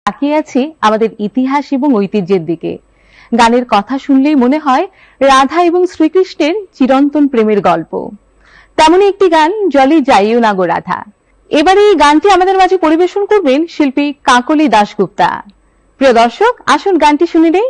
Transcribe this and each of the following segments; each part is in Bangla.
তাকিয়ে আছি আমাদের ইতিহাস এবং ঐতিহ্যের দিকে। গানের কথা শুনলেই মনে হয় রাধা এবং শ্রীকৃষ্ণের চিরন্তন প্রেমের গল্প। তেমনই একটি গান, জলে যাইও না গো রাধা। এবারে এই গানটি আমাদের মাঝে পরিবেশন করবেন শিল্পী কাকলি দাশগুপ্তা। প্রিয় দর্শক, আসুন গানটি শুনে নেই।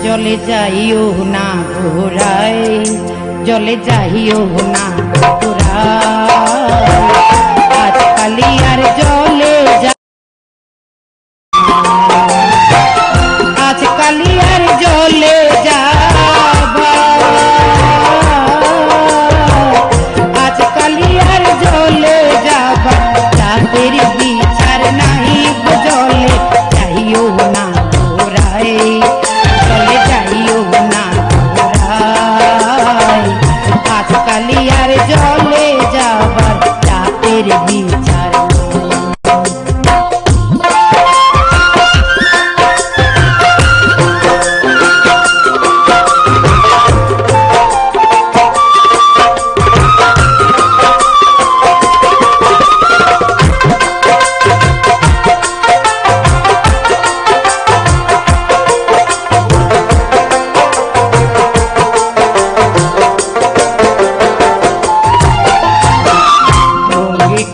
জলে যাইও না ঘোরাই, জলে যাইও না ঘোরাই, আজকালি আর জলে আজকালি আর জলে যাবা, আজকালি আর জলে যাবা, তাদের বিচার নাই জলে যাইও না ঘোরাই, জলে যাইও না ঘোরাই, আজকালি আর জলে যাবার তাদের বিচার।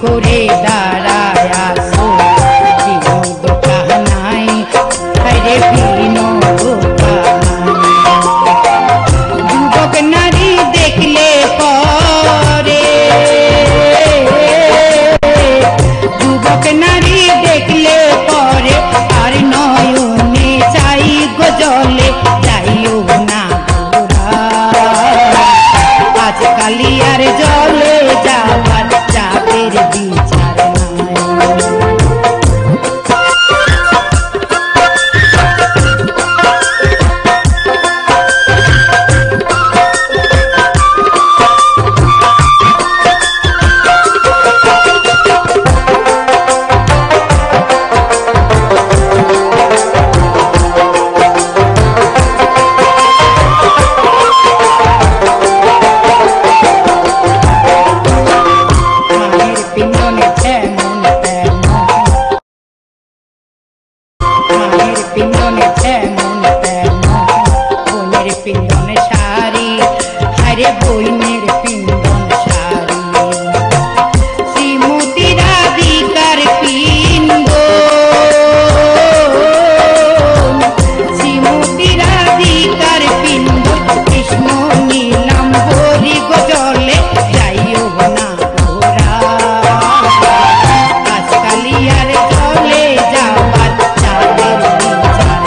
করে দাঁড়ায় আসো বিনোদ কাহানাই, রে বিনোদ কাহানাই, যুবক নারী দেখলে পরে, যুবক নারী দেখলে পরে আর নয়নে চাই গো জলে যাইও না ঘোরাই, আজকালি আর জলে যাবার চাপের বিচার নাই। পিন্দনে তেমন তেমন বোনের পিন্দনে শাড়ি, হারে বইনের পিন্দন শাড়ি, শ্রীমতী রাধিকার পিন্দন, শ্রীমতী রাধিকার পিন্দন, কৃষ্ণ নীলাম হরি গো জলে যাইও না ঘোরাই, আজকালি আর জলে যাবার চাঁদের বিচার।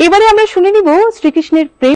এবারে আমরা শুনে নিব শ্রীকৃষ্ণের প্রেম